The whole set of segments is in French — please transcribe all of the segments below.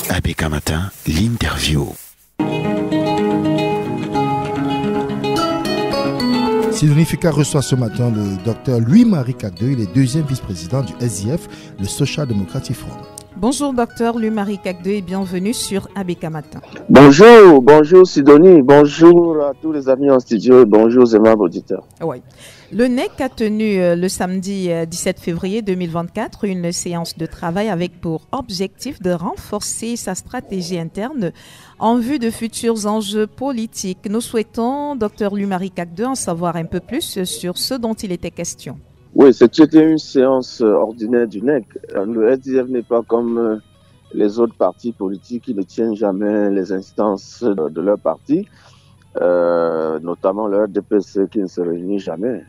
ABK Matin, l'interview. Sidonie Fika reçoit ce matin le docteur Louis-Marie Cagdeux, il est deuxième vice-président du SDF, le Social Democratic Front. Bonjour docteur Louis-Marie Cagdeux et bienvenue sur ABK Matin. Bonjour Sidonie, bonjour à tous les amis en studio, bonjour aux aimables auditeurs. Oui. Le NEC a tenu le samedi 17 février 2024 une séance de travail avec pour objectif de renforcer sa stratégie interne en vue de futurs enjeux politiques. Nous souhaitons, docteur Louis-Marie Cagdeux, en savoir un peu plus sur ce dont il était question. Oui, c'était une séance ordinaire du NEC. Le SDF n'est pas comme les autres partis politiques qui ne tiennent jamais les instances de leur parti. Notamment le RDPC qui ne se réunit jamais.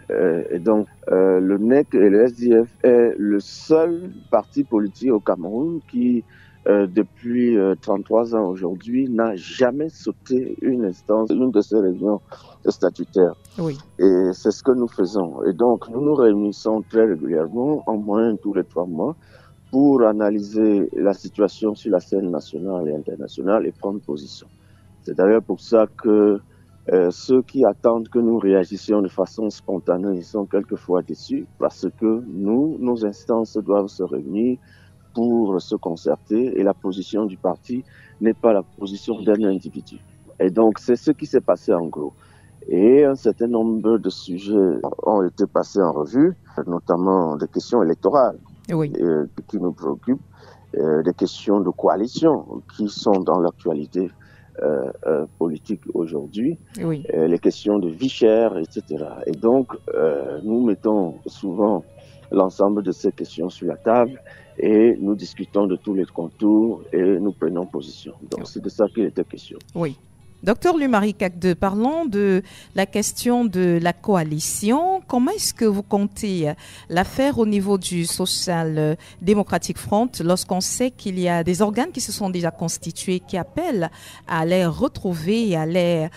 Et donc, le NEC et le SDF est le seul parti politique au Cameroun qui, depuis 33 ans aujourd'hui, n'a jamais sauté une instance, une de ces réunions statutaires. Oui. Et c'est ce que nous faisons. Et donc, nous nous réunissons très régulièrement, en moyenne tous les 3 mois, pour analyser la situation sur la scène nationale et internationale et prendre position. C'est d'ailleurs pour ça que ceux qui attendent que nous réagissions de façon spontanée, ils sont quelquefois déçus parce que nos instances doivent se réunir pour se concerter et la position du parti n'est pas la position d'un individu. Et donc, c'est ce qui s'est passé en gros. Et un certain nombre de sujets ont été passés en revue, notamment des questions électorales qui nous préoccupent, des questions de coalition qui sont dans l'actualité politique aujourd'hui, les questions de vie chère, etc. Et donc, nous mettons souvent l'ensemble de ces questions sur la table et nous discutons de tous les contours et nous prenons position. Donc, c'est de ça qu'il était question. Oui. Docteur Louis-Marie Cagdeux, parlons de la question de la coalition. Comment est-ce que vous comptez la faire au niveau du Social Democratic Front lorsqu'on sait qu'il y a des organes qui se sont déjà constitués, qui appellent à les retrouver et à les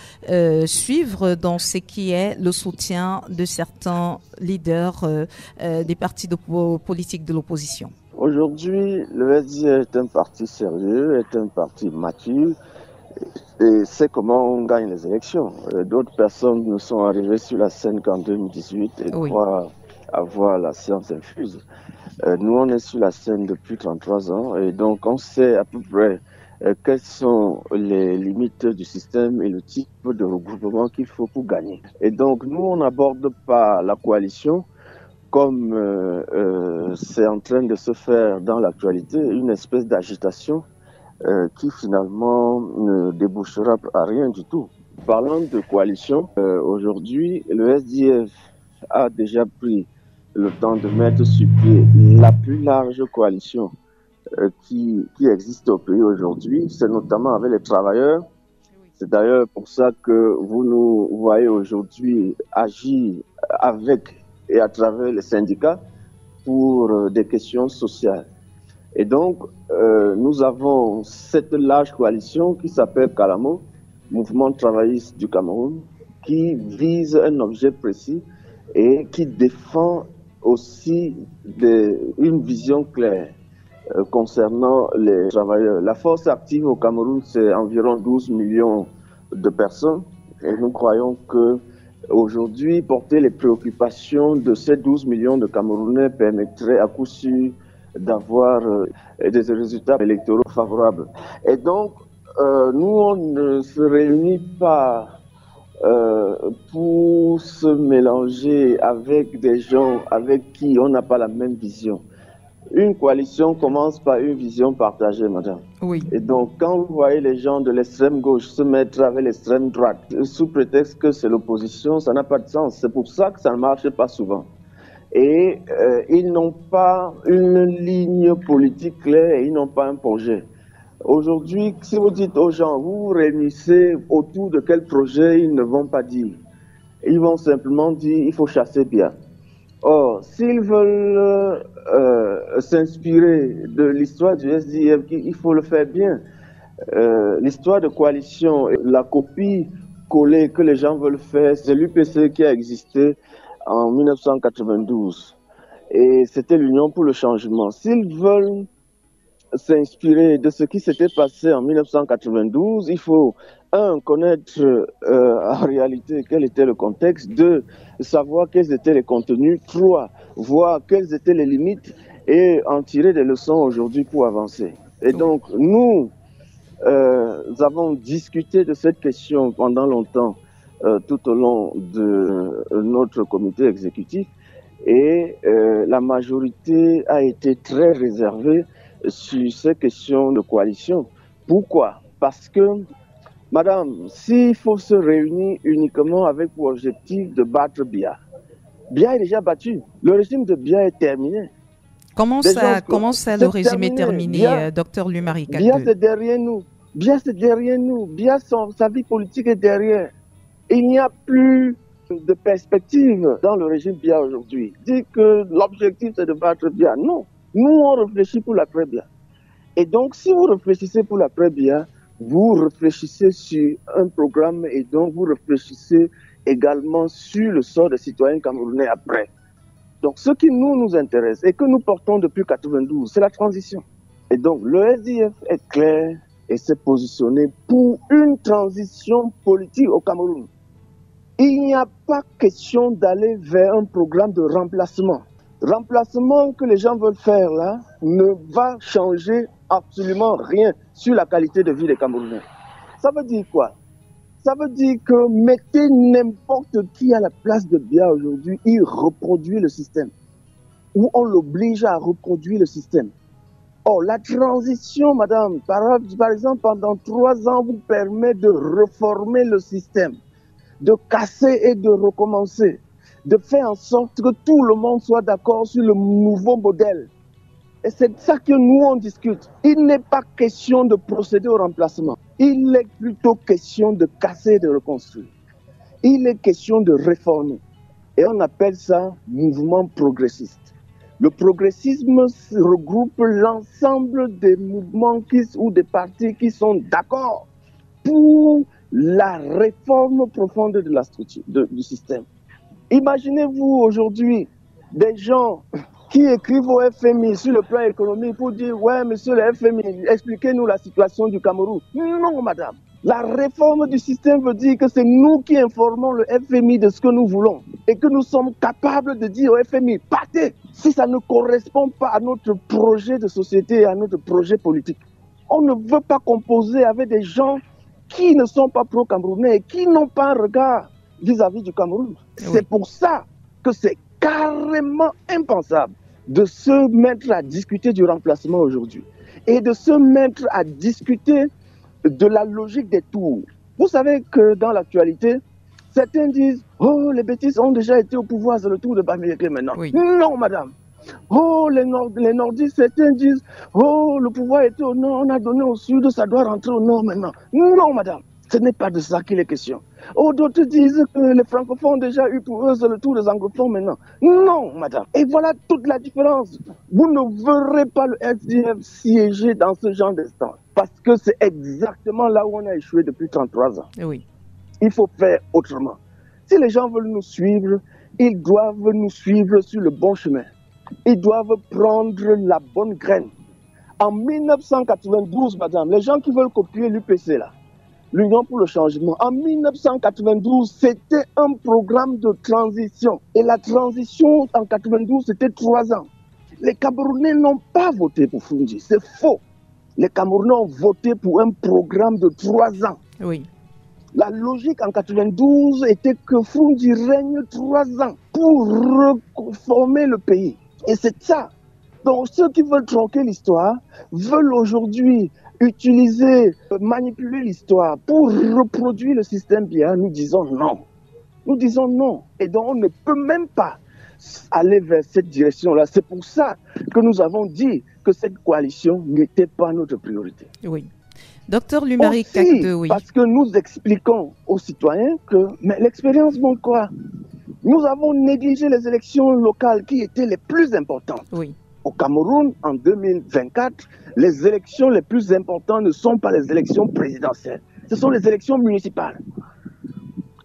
suivre dans ce qui est le soutien de certains leaders des partis politiques de l'opposition? Aujourd'hui, le SDF est un parti sérieux, est un parti mature, et c'est comment on gagne les élections. D'autres personnes ne sont arrivées sur la scène qu'en 2018 et croient avoir la science infuse. Nous, on est sur la scène depuis 33 ans et donc on sait à peu près quelles sont les limites du système et le type de regroupement qu'il faut pour gagner. Et donc, nous, on n'aborde pas la coalition comme c'est en train de se faire dans l'actualité, une espèce d'agitation qui finalement ne débouchera à rien du tout. Parlant de coalition, aujourd'hui, le SDF a déjà pris le temps de mettre sur pied la plus large coalition qui existe au pays aujourd'hui. C'est notamment avec les travailleurs. C'est d'ailleurs pour ça que vous nous voyez aujourd'hui agir avec et à travers les syndicats pour des questions sociales. Et donc, nous avons cette large coalition qui s'appelle Calamo, Mouvement travailliste du Cameroun, qui vise un objet précis et qui défend aussi une vision claire concernant les travailleurs. La force active au Cameroun, c'est environ 12 millions de personnes et nous croyons que aujourd'hui, porter les préoccupations de ces 12 millions de Camerounais permettrait à coup sûr d'avoir des résultats électoraux favorables. Et donc, nous, on ne se réunit pas pour se mélanger avec des gens avec qui on n'a pas la même vision. Une coalition commence par une vision partagée, madame. Oui. Et donc, quand vous voyez les gens de l'extrême gauche se mettre avec l'extrême droite, sous prétexte que c'est l'opposition, ça n'a pas de sens. C'est pour ça que ça ne marche pas souvent. Et ils n'ont pas une ligne politique claire et ils n'ont pas un projet. Aujourd'hui, si vous dites aux gens, vous vous réunissez autour de quel projet, ils ne vont pas dire. Ils vont simplement dire, il faut chasser bien. Or, s'ils veulent s'inspirer de l'histoire du SDF, il faut le faire bien. L'histoire de coalition, la copie collée que les gens veulent faire, c'est l'UPC qui a existé en 1992. Et c'était l'Union pour le changement. S'ils veulent s'inspirer de ce qui s'était passé en 1992. Il faut, connaître en réalité quel était le contexte, 2, savoir quels étaient les contenus, 3, voir quelles étaient les limites et en tirer des leçons aujourd'hui pour avancer. Et donc, nous avons discuté de cette question pendant longtemps tout au long de notre comité exécutif et la majorité a été très réservée sur ces questions de coalition. Pourquoi? Parce que, madame, s'il faut se réunir uniquement avec pour objectif de battre Biya, Biya est déjà battu. Le régime de Biya est terminé. Comment ça, le régime est terminé, docteur Louis-Marie Kagdeux? Biya, c'est derrière nous. Biya, c'est derrière nous. Biya, sa vie politique est derrière. Il n'y a plus de perspective dans le régime Biya aujourd'hui. Dire que l'objectif, c'est de battre Biya. Non. Nous, on réfléchit pour l'après-Biya. Et donc, si vous réfléchissez pour l'après-Biya, vous réfléchissez sur un programme et donc vous réfléchissez également sur le sort des citoyens camerounais après. Donc, ce qui nous intéresse et que nous portons depuis 1992, c'est la transition. Et donc, le SDF est clair et s'est positionné pour une transition politique au Cameroun. Il n'y a pas question d'aller vers un programme de remplacement. Remplacement que les gens veulent faire là ne va changer absolument rien sur la qualité de vie des Camerounais. Ça veut dire quoi? Ça veut dire que mettez n'importe qui à la place de Biya aujourd'hui, il reproduit le système. Ou on l'oblige à reproduire le système. Or, la transition, madame, par exemple, pendant 3 ans, vous permet de réformer le système, de casser et de recommencer, de faire en sorte que tout le monde soit d'accord sur le nouveau modèle. Et c'est ça que nous, on discute. Il n'est pas question de procéder au remplacement. Il est plutôt question de casser et de reconstruire. Il est question de réformer. Et on appelle ça mouvement progressiste. Le progressisme regroupe l'ensemble des mouvements ou des partis qui sont d'accord pour la réforme profonde de la structure, du système. Imaginez-vous aujourd'hui des gens qui écrivent au FMI sur le plan économique pour dire « Ouais, monsieur le FMI, expliquez-nous la situation du Cameroun. » Non, madame. La réforme du système veut dire que c'est nous qui informons le FMI de ce que nous voulons et que nous sommes capables de dire au FMI « Partez !» si ça ne correspond pas à notre projet de société et à notre projet politique. On ne veut pas composer avec des gens qui ne sont pas pro-camerounais et qui n'ont pas un regard vis-à-vis du Cameroun. Oui. C'est pour ça que c'est carrément impensable de se mettre à discuter du remplacement aujourd'hui et de se mettre à discuter de la logique des tours. Vous savez que dans l'actualité, certains disent « Oh, les bêtises ont déjà été au pouvoir, c'est le tour de Bamileke maintenant. Oui. » Non, madame. Oh, les nordistes, certains disent « Oh, le pouvoir était au nord, on a donné au sud, ça doit rentrer au nord maintenant. » Non, madame. Ce n'est pas de ça qu'il est question. Oh, d'autres disent que les francophones ont déjà eu pour eux, c'est le tour des anglophones maintenant. Non, madame. Et voilà toute la différence. Vous ne verrez pas le SDF siéger dans ce genre d'instance. Parce que c'est exactement là où on a échoué depuis 33 ans. Oui. Il faut faire autrement. Si les gens veulent nous suivre, ils doivent nous suivre sur le bon chemin. Ils doivent prendre la bonne graine. En 1992, madame, les gens qui veulent copier l'UPC là, l'Union pour le changement. En 1992, c'était un programme de transition. Et la transition en 92, c'était 3 ans. Les Camerounais n'ont pas voté pour Frundi. C'est faux. Les Camerounais ont voté pour un programme de 3 ans. Oui. La logique en 92 était que Frundi règne 3 ans pour reformer le pays. Et c'est ça. Donc ceux qui veulent tronquer l'histoire veulent aujourd'hui utiliser, manipuler l'histoire pour reproduire le système Biya. Nous disons non. Nous disons non. Et donc on ne peut même pas aller vers cette direction-là. C'est pour ça que nous avons dit que cette coalition n'était pas notre priorité. Oui. Docteur Louis-Marie Kagdeux, oui. Parce que nous expliquons aux citoyens que mais l'expérience montre quoi? Nous avons négligé les élections locales qui étaient les plus importantes. Oui. Au Cameroun, en 2024, les élections les plus importantes ne sont pas les élections présidentielles. Ce sont les élections municipales.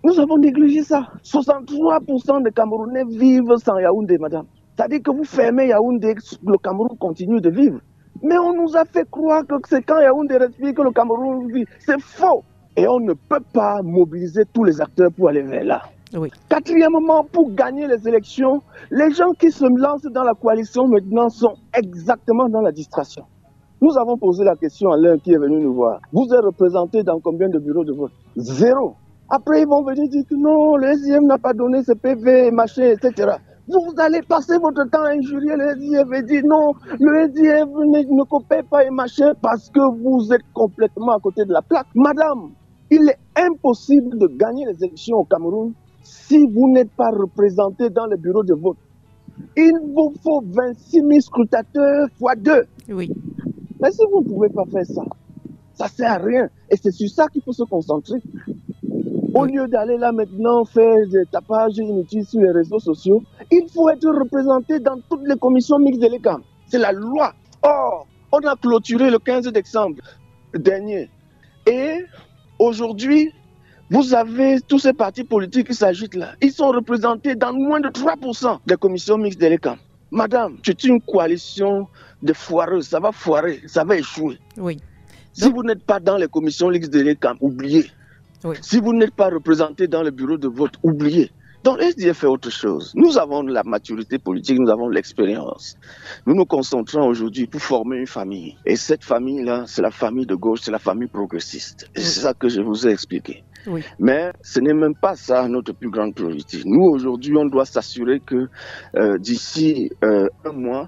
Nous avons négligé ça. 63% des Camerounais vivent sans Yaoundé, madame. C'est-à-dire que vous fermez Yaoundé, le Cameroun continue de vivre. Mais on nous a fait croire que c'est quand Yaoundé respire que le Cameroun vit. C'est faux. Et on ne peut pas mobiliser tous les acteurs pour aller vers là. Oui. Quatrièmement, pour gagner les élections, les gens qui se lancent dans la coalition maintenant sont exactement dans la distraction. Nous avons posé la question à l'un qui est venu nous voir. Vous êtes représenté dans combien de bureaux de vote? 0. Après, ils vont venir dire que non, le SIM n'a pas donné ses PV, machin, etc. Vous allez passer votre temps à injurier le SIF et dire non, le SIF ne coopère pas et machin parce que vous êtes complètement à côté de la plaque. Madame, il est impossible de gagner les élections au Cameroun si vous n'êtes pas représenté dans les bureaux de vote. Il vous faut 26 000 scrutateurs x 2. Oui. Mais si vous ne pouvez pas faire ça, ça ne sert à rien. Et c'est sur ça qu'il faut se concentrer. Au lieu d'aller là maintenant faire des tapages inutiles sur les réseaux sociaux, il faut être représenté dans toutes les commissions mixtes de l'ECAM. C'est la loi. Or, on a clôturé le 15 décembre dernier. Et aujourd'hui, vous avez tous ces partis politiques qui s'agitent là. Ils sont représentés dans moins de 3% des commissions mixtes de l'ECAM. Madame, c'est une coalition de foireux. Ça va foirer, ça va échouer. Oui. Si vous n'êtes pas dans les commissions mixtes de l'ECAM, oubliez. Oui. Si vous n'êtes pas représenté dans le bureau de vote, oubliez. Donc, SDF fait autre chose. Nous avons la maturité politique, nous avons l'expérience. Nous nous concentrons aujourd'hui pour former une famille. Et cette famille-là, c'est la famille de gauche, c'est la famille progressiste. Et c'est ça que je vous ai expliqué. Oui. Mais ce n'est même pas ça notre plus grande priorité. Nous, aujourd'hui, on doit s'assurer que d'ici un mois,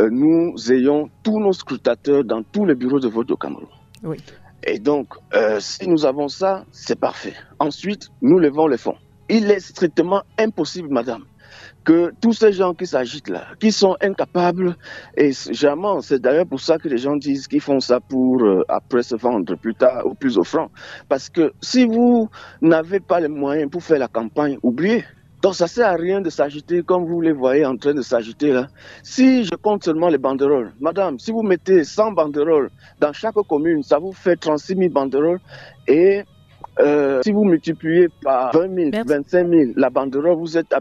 nous ayons tous nos scrutateurs dans tous les bureaux de vote au Cameroun. Oui. Et donc, si nous avons ça, c'est parfait. Ensuite, nous levons les fonds. Il est strictement impossible, madame, que tous ces gens qui s'agitent là, qui sont incapables, et jamais, c'est d'ailleurs pour ça que les gens disent qu'ils font ça pour après se vendre plus tard ou plus offrant. Parce que si vous n'avez pas les moyens pour faire la campagne, oubliez. Donc ça ne sert à rien de s'agiter comme vous les voyez en train de s'agiter là. Si je compte seulement les banderoles, madame, si vous mettez 100 banderoles dans chaque commune, ça vous fait 36 000 banderoles et si vous multipliez par 20 000, Merci. 25 000, la banderole, vous êtes à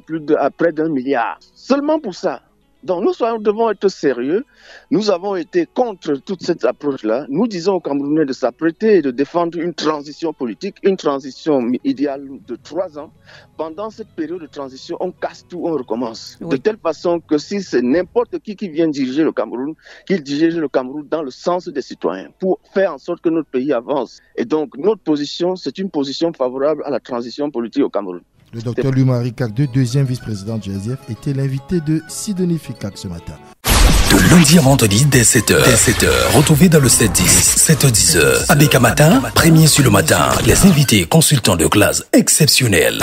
près d'1 milliard. Seulement pour ça. Donc nous devons être sérieux. Nous avons été contre toute cette approche-là. Nous disons aux Camerounais de s'apprêter et de défendre une transition politique, une transition idéale de 3 ans. Pendant cette période de transition, on casse tout, on recommence. Oui. De telle façon que si c'est n'importe qui vient diriger le Cameroun, qu'il dirige le Cameroun dans le sens des citoyens pour faire en sorte que notre pays avance. Et donc notre position, c'est une position favorable à la transition politique au Cameroun. Le docteur Louis-Marie Cacdeux, deuxième vice-président du SDF, était l'invité de Sidonie Fikak ce matin. De lundi à vendredi dès 7h. Retrouvez dans le 7-10, 7h-10h. Abeka Matin, premier sur le matin. Les invités consultants de classe exceptionnels.